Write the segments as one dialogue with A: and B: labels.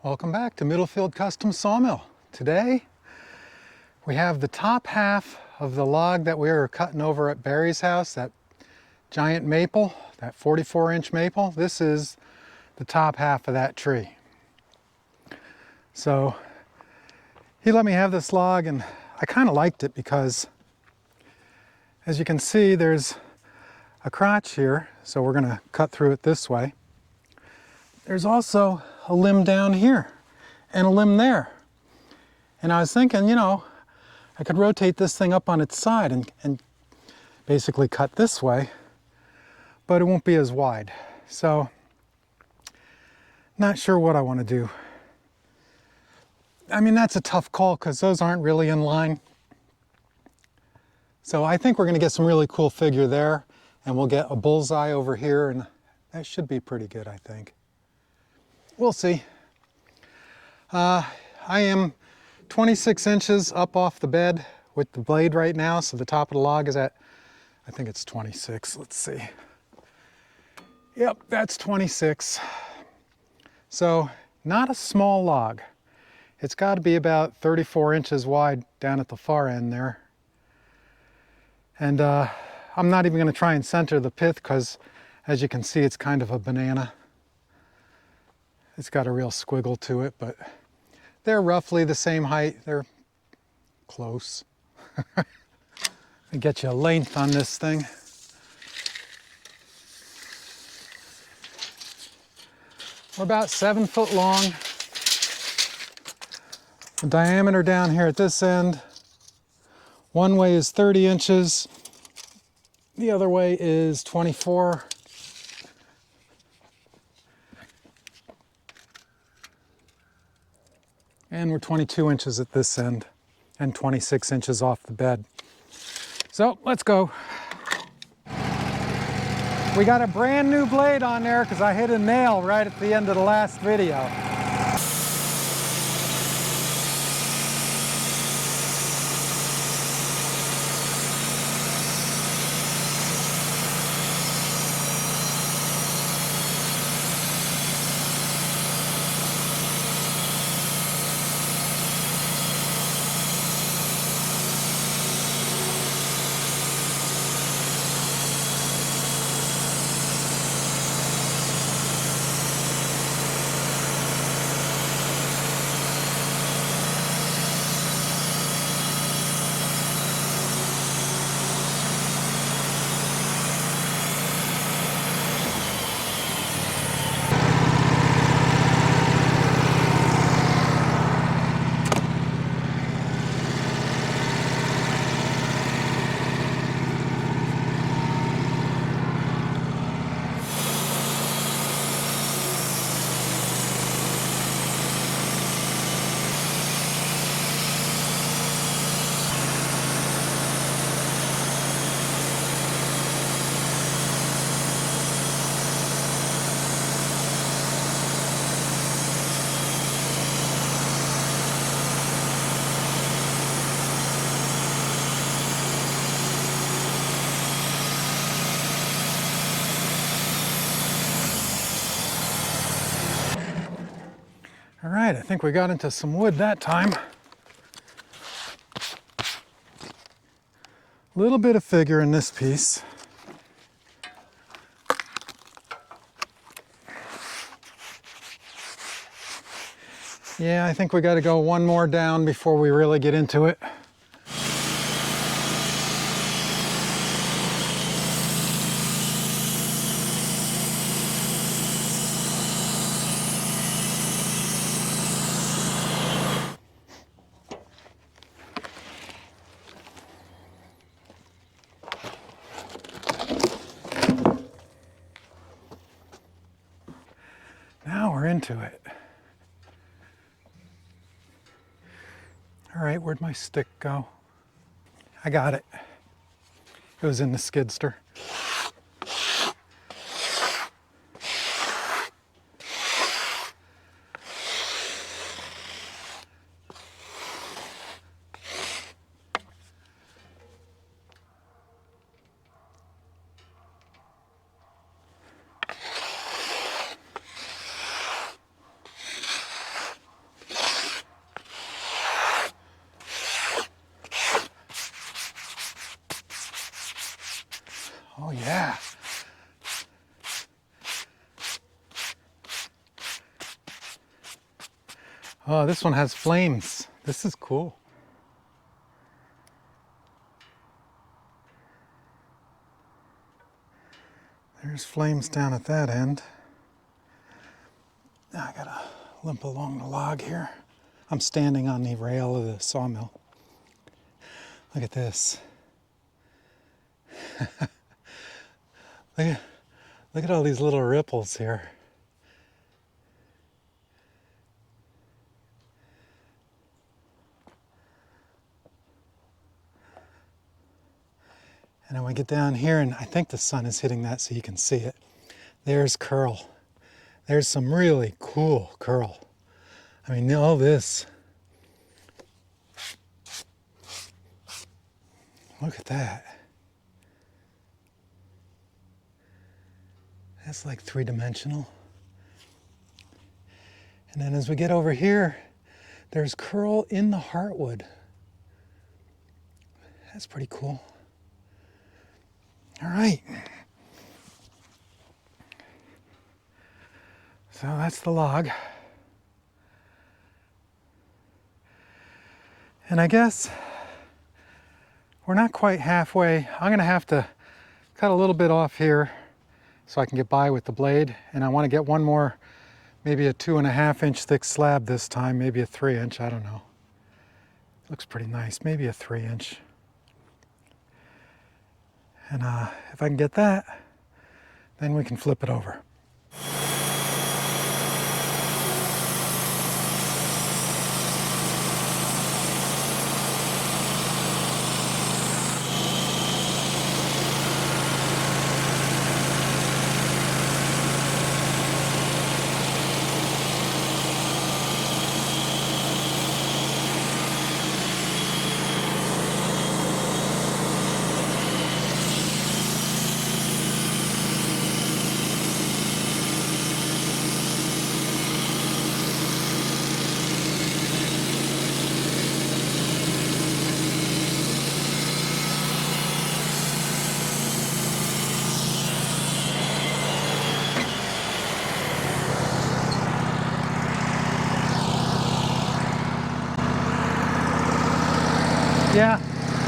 A: Welcome back to Middlefield Custom Sawmill. Today we have the top half of the log that we were cutting over at Barry's house, that giant maple, that 44-inch maple. This is the top half of that tree. So he let me have this log, and I kind of liked it because, as you can see, there's a crotch here, so we're going to cut through it this way. There's also a limb down here and a limb there. And I was thinking, you know, I could rotate this thing up on its side and basically cut this way, but it won't be as wide. So, not sure what I want to do. I mean, that's a tough call because those aren't really in line. So I think we're going to get some really cool figure there, and we'll get a bullseye over here, and that should be pretty good, I think. We'll see. I am 26 inches up off the bed with the blade right now, so the top of the log is at, I think it's 26. Let's see. Yep, that's 26. So not a small log. It's got to be about 34 inches wide down at the far end there. And I'm not even going to try and center the pith because, as you can see, it's kind of a banana. It's got a real squiggle to it, but they're roughly the same height. They're close. I get you a length on this thing. We're about 7 foot long. The diameter down here at this end, one way is 30 inches. The other way is 24. And we're 22 inches at this end and 26 inches off the bed. So let's go. We got a brand new blade on there because I hit a nail right at the end of the last video. All right, I think we got into some wood that time. A little bit of figure in this piece. Yeah, I think we got to go one more down before we really get into it. Now we're into it. All right, where'd my stick go? I got it. It was in the skidster. Oh, this one has flames. This is cool. There's flames down at that end. Now I gotta limp along the log here. I'm standing on the rail of the sawmill. Look at this. Look at all these little ripples here. And then we get down here, and I think the sun is hitting that so you can see it. There's curl. There's some really cool curl. I mean, all this. Look at that. That's like three-dimensional. And then as we get over here, there's curl in the heartwood. That's pretty cool. All right. So that's the log. And I guess we're not quite halfway. I'm gonna have to cut a little bit off here so I can get by with the blade. And I wanna get one more, maybe a 2.5 inch thick slab this time, maybe a 3 inch, I don't know. Looks pretty nice, maybe a 3 inch. And if I can get that, then we can flip it over. Yeah,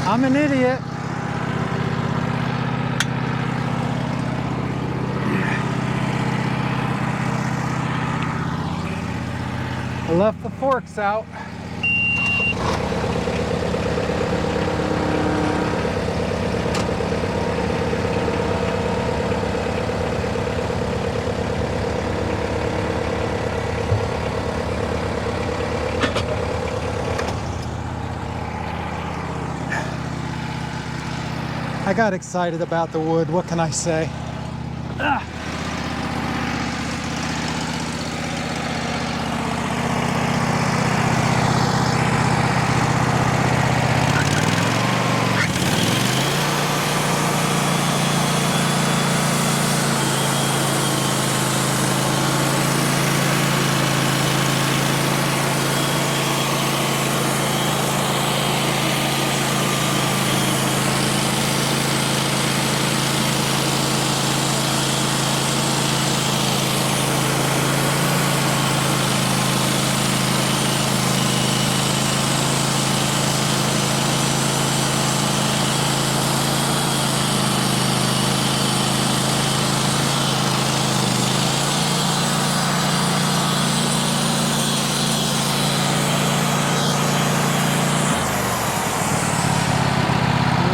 A: I'm an idiot. I left the forks out. I got excited about the wood, what can I say?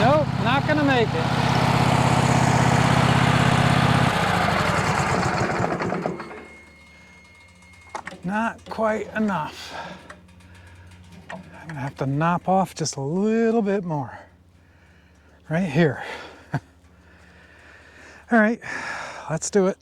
A: Nope, not gonna make it. Not quite enough. I'm gonna have to knock off just a little bit more. Right here. All right, let's do it.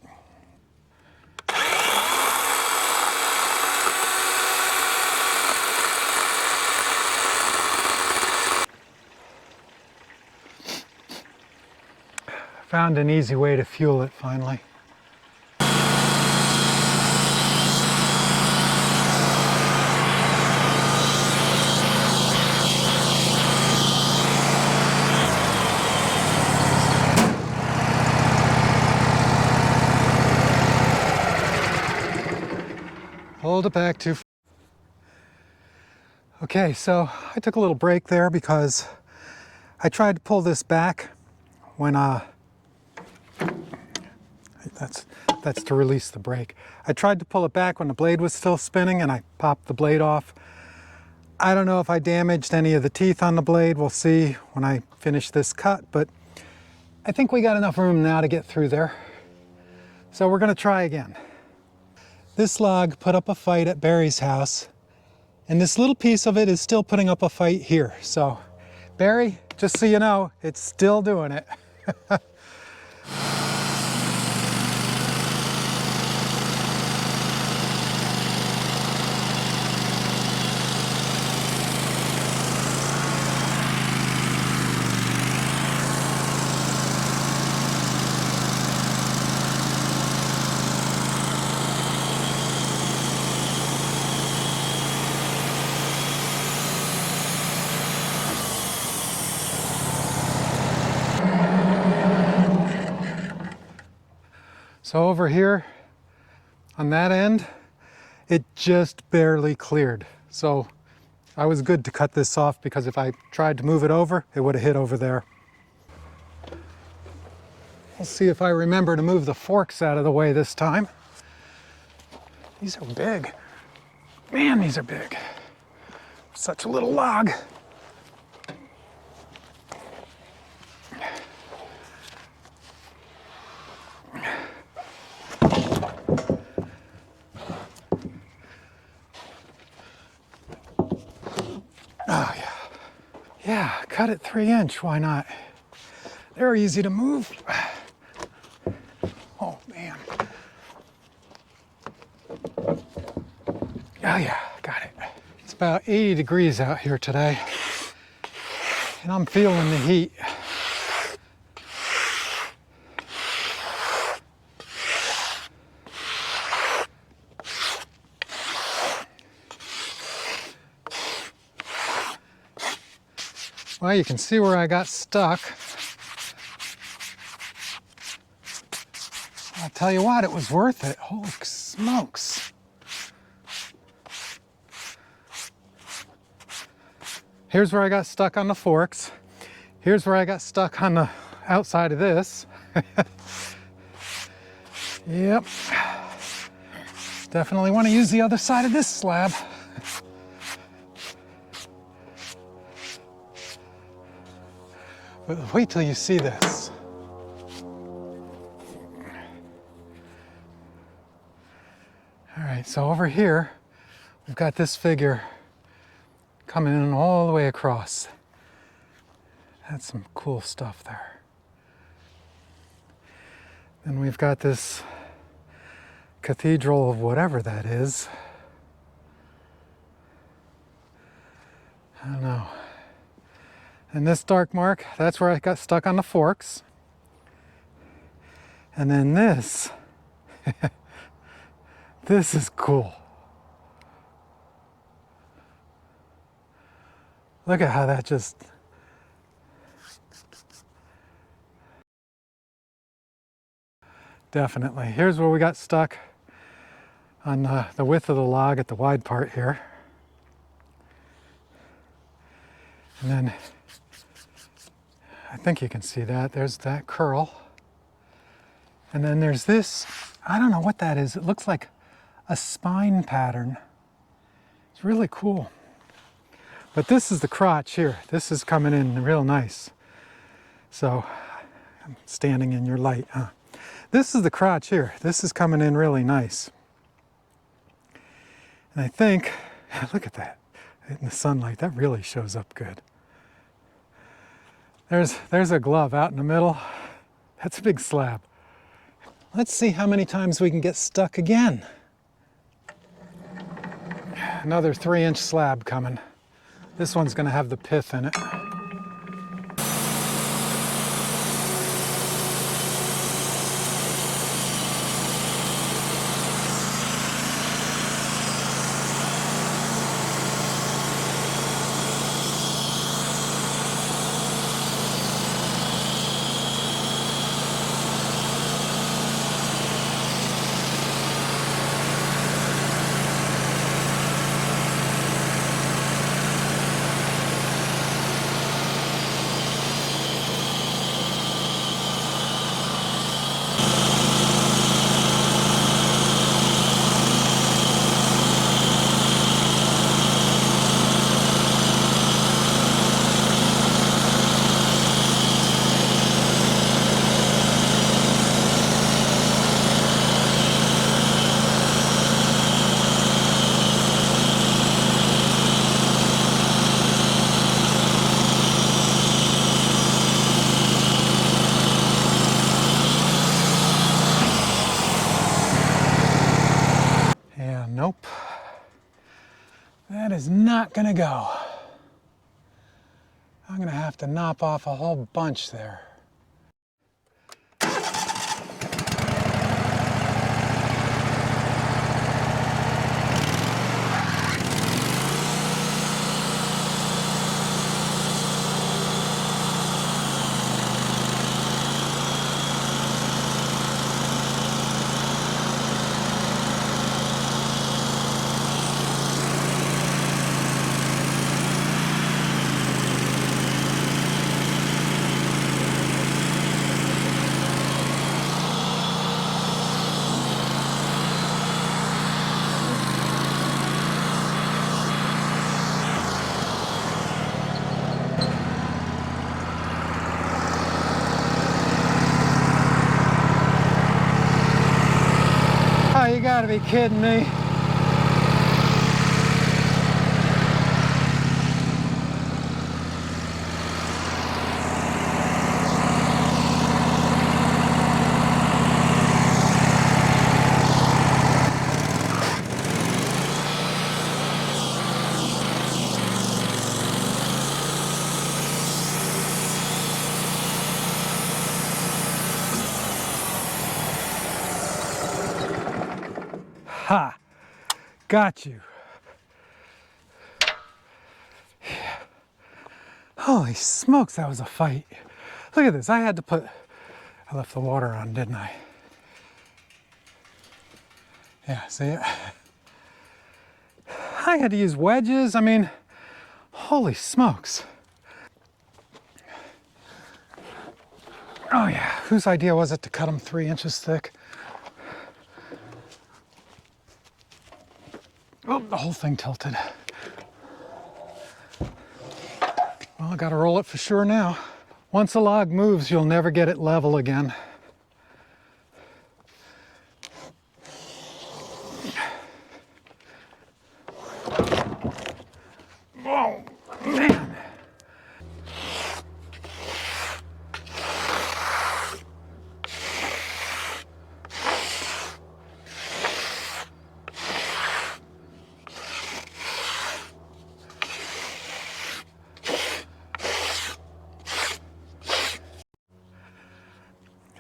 A: Found an easy way to fuel it finally. Hold it back too far. Okay, so I took a little break there because I tried to pull this back when that's to release the brake. I tried to pull it back when the blade was still spinning and I popped the blade off. I don't know if I damaged any of the teeth on the blade. We'll see when I finish this cut, but I think we got enough room now to get through there. So we're gonna try again. This log put up a fight at Barry's house, and this little piece of it is still putting up a fight here. So Barry, just so you know, it's still doing it. So over here on that end, it just barely cleared. So I was good to cut this off because if I tried to move it over, it would have hit over there. We'll see if I remember to move the forks out of the way this time. These are big. Man, these are big. Such a little log. Oh yeah. Yeah, cut it 3-inch, why not? They're easy to move. Oh man. Oh yeah, got it. It's about 80 degrees out here today, and I'm feeling the heat. Well, you can see where I got stuck. I'll tell you what, it was worth it. Holy smokes. Here's where I got stuck on the forks. Here's where I got stuck on the outside of this. Yep. Definitely want to use the other side of this slab. But wait till you see this. All right, so over here, we've got this figure coming in all the way across. That's some cool stuff there. Then we've got this cathedral of whatever that is. I don't know. And this dark mark, that's where I got stuck on the forks. And then this, this is cool. Look at how that just... Definitely. Here's where we got stuck on the width of the log at the wide part here. And then I think you can see that. There's that curl. And then there's this, I don't know what that is. It looks like a spine pattern. It's really cool. But this is the crotch here. This is coming in real nice. So I'm standing in your light, huh? This is the crotch here. This is coming in really nice. And I think, look at that. In the sunlight, that really shows up good. There's a glove out in the middle. That's a big slab. Let's see how many times we can get stuck again. Another 3-inch slab coming. This one's gonna have the pith in it. Nope. That is not gonna go. I'm gonna have to knock off a whole bunch there. Oh, you gotta be kidding me. Ha! Got you. Holy smokes, that was a fight. Look at this. I left the water on, didn't I? Yeah, see it? I had to use wedges. I mean, holy smokes. Oh yeah, whose idea was it to cut them 3 inches thick? Oh, the whole thing tilted. Well, I gotta roll it for sure now. Once a log moves, you'll never get it level again. Oh, man.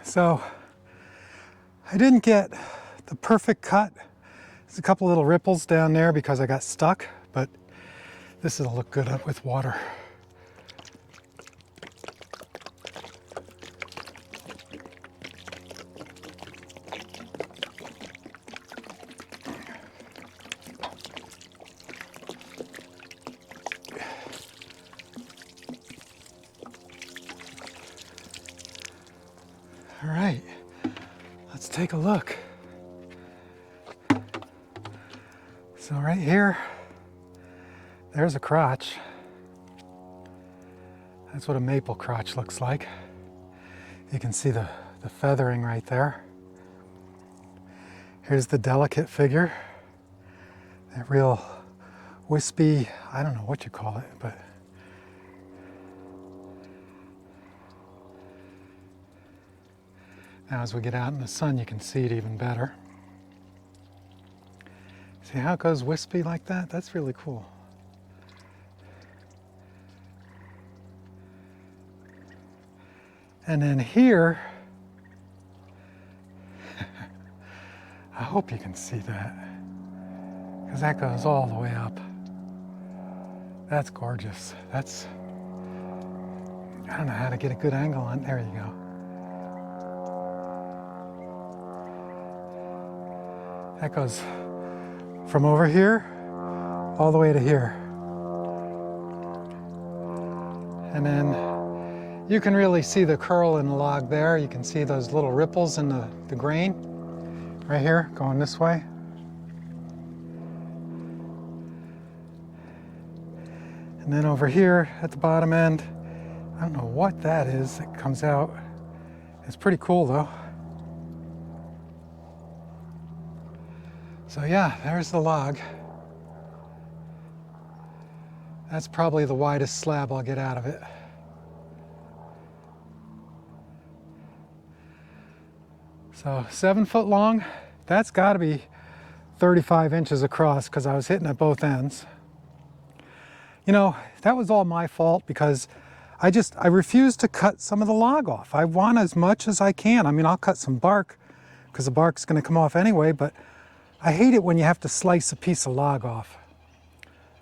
A: So I didn't get the perfect cut. There's a couple little ripples down there because I got stuck, but this will look good up with water. All right, let's take a look. So right here, there's a crotch. That's what a maple crotch looks like. You can see the feathering right there. Here's the delicate figure. That real wispy, I don't know what you call it, but now as we get out in the sun, you can see it even better. See how it goes wispy like that? That's really cool. And then here, I hope you can see that, because that goes all the way up. That's gorgeous. I don't know how to get a good angle on. There you go. That goes from over here all the way to here. And then you can really see the curl in the log there. You can see those little ripples in the grain right here going this way. And then over here at the bottom end, I don't know what that is that comes out. It's pretty cool though. So yeah, there's the log. That's probably the widest slab I'll get out of it. So 7 foot long, that's gotta be 35 inches across because I was hitting at both ends. You know, that was all my fault because I refused to cut some of the log off. I want as much as I can. I mean, I'll cut some bark because the bark's going to come off anyway, but I hate it when you have to slice a piece of log off.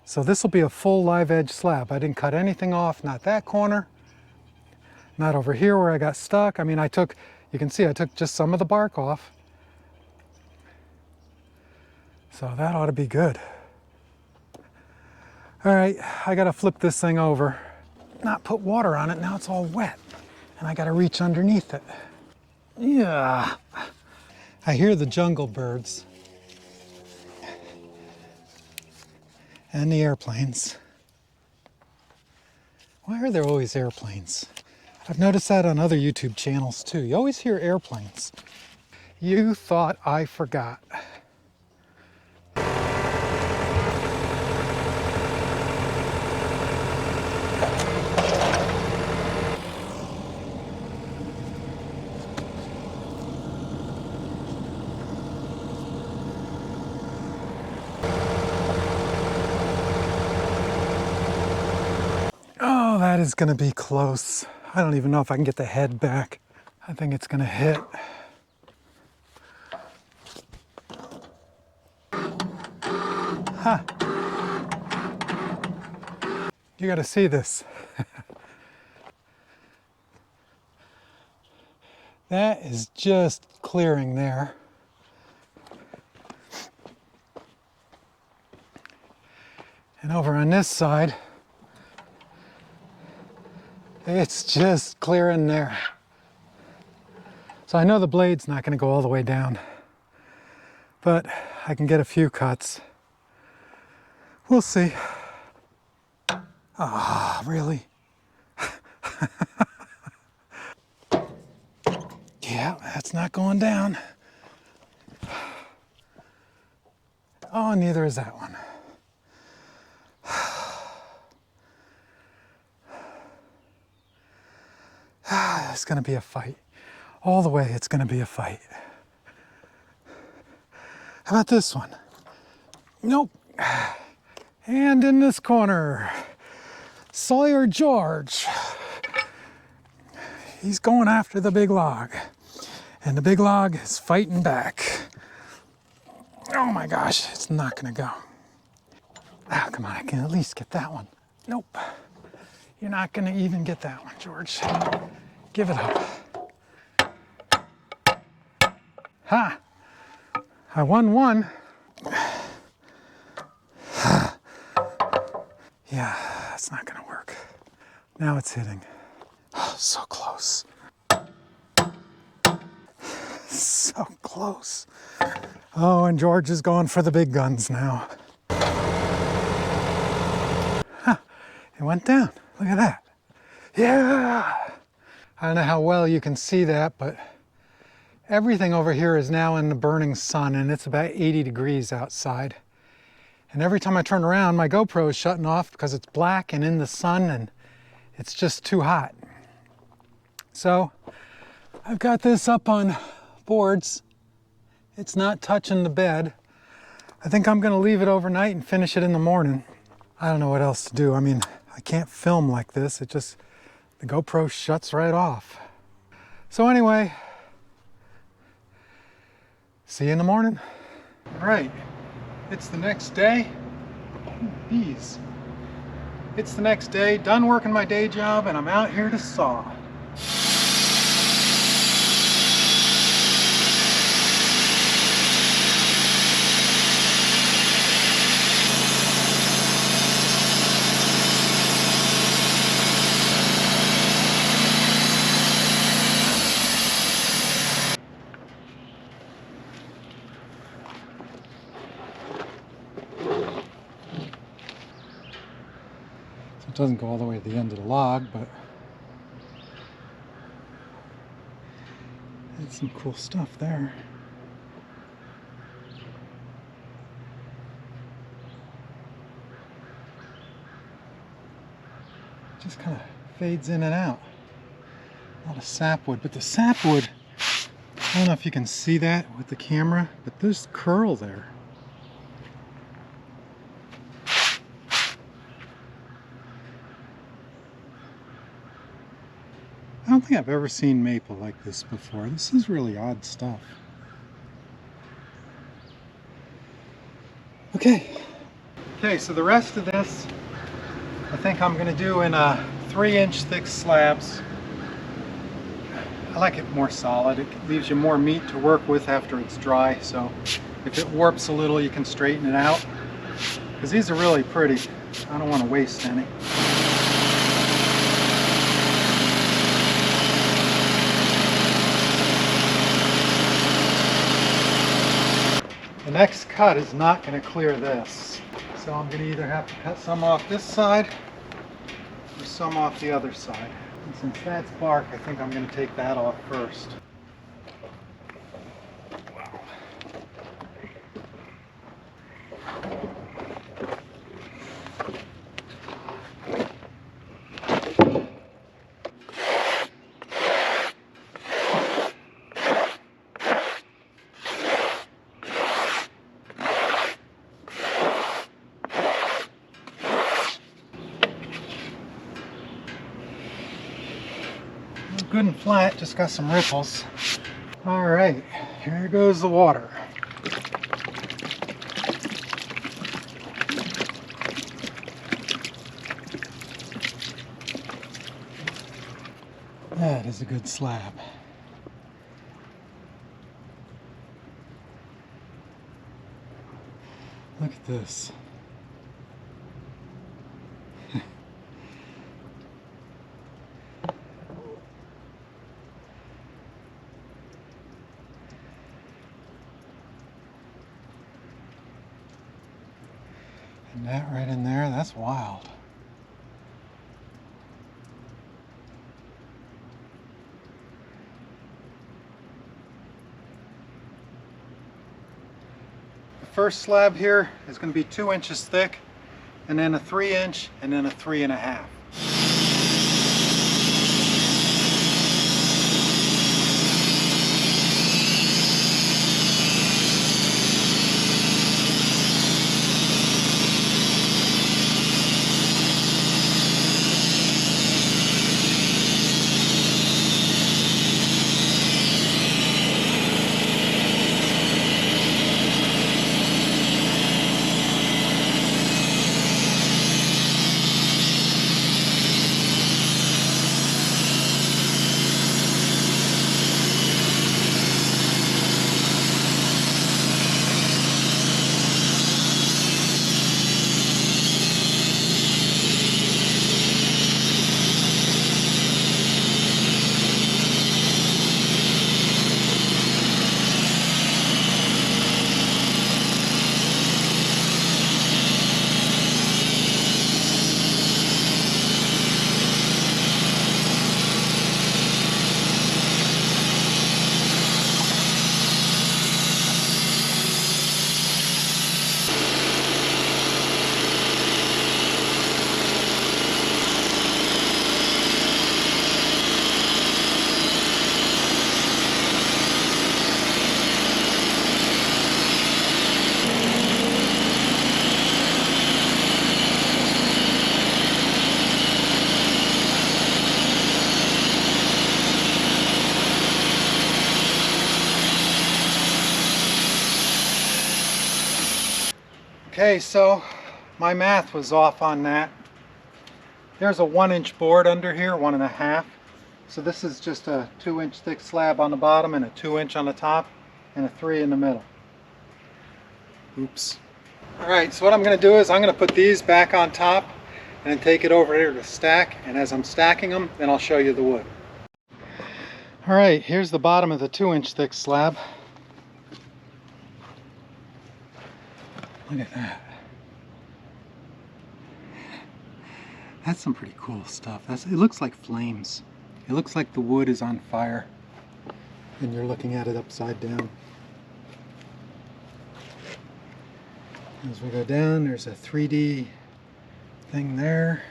A: So this will be a full live edge slab. I didn't cut anything off, not that corner, not over here where I got stuck. I mean, you can see I took just some of the bark off. So that ought to be good. All right, I gotta flip this thing over. Not put water on it, now it's all wet. And I gotta reach underneath it. Yeah. I hear the jungle birds. And the airplanes. Why are there always airplanes? I've noticed that on other YouTube channels too. You always hear airplanes. You thought I forgot. Oh, that is going to be close. I don't even know if I can get the head back. I think it's going to hit. Ha! You got to see this. That is just clearing there. And over on this side, it's just clearing there. So I know the blade's not going to go all the way down, but I can get a few cuts. We'll see. Ah, really? Yeah, that's not going down. Oh, neither is that one. It's going to be a fight. All the way, it's going to be a fight. How about this one? Nope. And in this corner, Sawyer George. He's going after the big log. And the big log is fighting back. Oh my gosh, it's not going to go. Ah, come on, I can at least get that one. Nope. You're not going to even get that one, George. Give it up. Ha! I won one. Yeah, that's not gonna work. Now it's hitting. Oh, so close. So close. Oh, and George is going for the big guns now. Huh, it went down. Look at that. Yeah! I don't know how well you can see that, but everything over here is now in the burning sun, and it's about 80 degrees outside. And every time I turn around, my GoPro is shutting off because it's black and in the sun, and it's just too hot. So I've got this up on boards. It's not touching the bed. I think I'm gonna leave it overnight and finish it in the morning. I don't know what else to do. I mean, I can't film like this. The GoPro shuts right off. So anyway, see you in the morning. All right, it's the next day. Bees. It's the next day, done working my day job, and I'm out here to saw. It doesn't go all the way to the end of the log, but it's some cool stuff there. Just kind of fades in and out. A lot of sapwood, but the sapwood, I don't know if you can see that with the camera, but there's curl there. think I've ever seen maple like this before. This is really odd stuff. Okay. Okay, so the rest of this I think I'm going to do in 3-inch thick slabs. I like it more solid. It leaves you more meat to work with after it's dry, so if it warps a little you can straighten it out. Because these are really pretty. I don't want to waste any. The next cut is not going to clear this. So I'm going to either have to cut some off this side or some off the other side. And since that's bark, I think I'm going to take that off first. Wow. Good and flat, just got some ripples. All right, here goes the water. That is a good slab. Look at this. And that right in there, that's wild. The first slab here is going to be 2 inches thick, and then a 3-inch, and then a 3.5. Okay, so my math was off on that. There's a 1-inch board under here, 1.5. So this is just a 2-inch thick slab on the bottom and a 2-inch on the top and a 3 in the middle. Oops. Alright, so what I'm going to do is I'm going to put these back on top and then take it over here to stack, and as I'm stacking them, then I'll show you the wood. Alright, here's the bottom of the 2-inch thick slab. Look at that. That's some pretty cool stuff. It looks like flames. It looks like the wood is on fire and you're looking at it upside down. As we go down, there's a 3D thing there.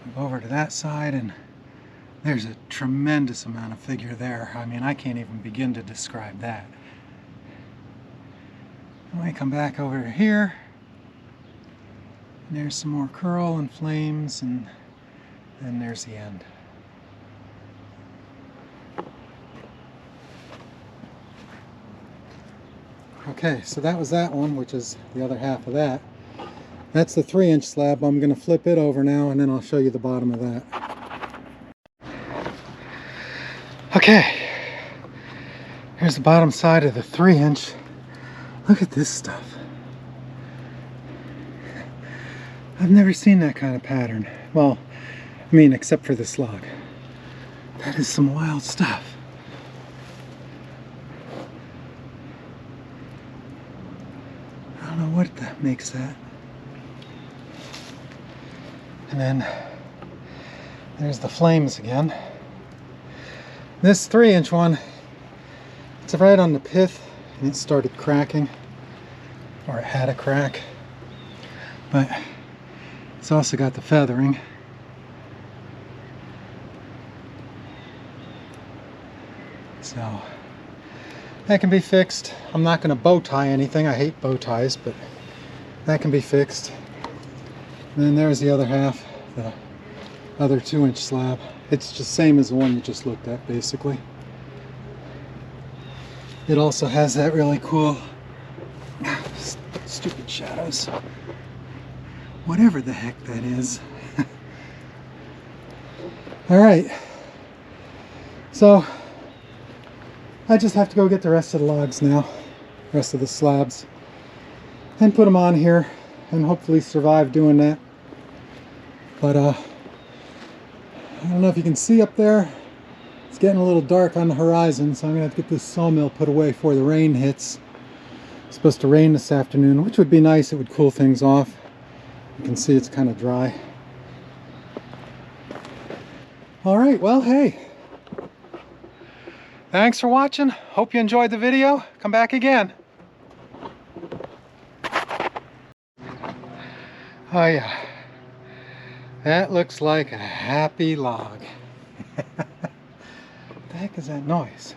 A: We go over to that side and there's a tremendous amount of figure there. I mean, I can't even begin to describe that. When I come back over here, and there's some more curl and flames, and then there's the end. Okay, so that was that one, which is the other half of that. That's the 3-inch slab. I'm going to flip it over now, and then I'll show you the bottom of that. Okay, here's the bottom side of the 3-inch. Look at this stuff. I've never seen that kind of pattern. Well, I mean, except for this log. That is some wild stuff. I don't know what that makes that. And then there's the flames again. This 3-inch one, it's right on the pith, and it started cracking, or it had a crack. But it's also got the feathering. So that can be fixed. I'm not going to bow tie anything. I hate bow ties, but that can be fixed. And then there's the other half, the other 2-inch slab. It's just same as the one you just looked at, basically. It also has that really cool, stupid shadows, whatever the heck that is. All right, so I just have to go get the rest of the logs now, rest of the slabs, and put them on here and hopefully survive doing that. But I don't know if you can see up there, it's getting a little dark on the horizon, so I'm gonna have to get this sawmill put away before the rain hits. It's supposed to rain this afternoon, which would be nice. It would cool things off. You can see it's kind of dry. All right, well, hey, thanks for watching. Hope you enjoyed the video. Come back again. Oh yeah, that looks like a happy log. What the heck is that noise?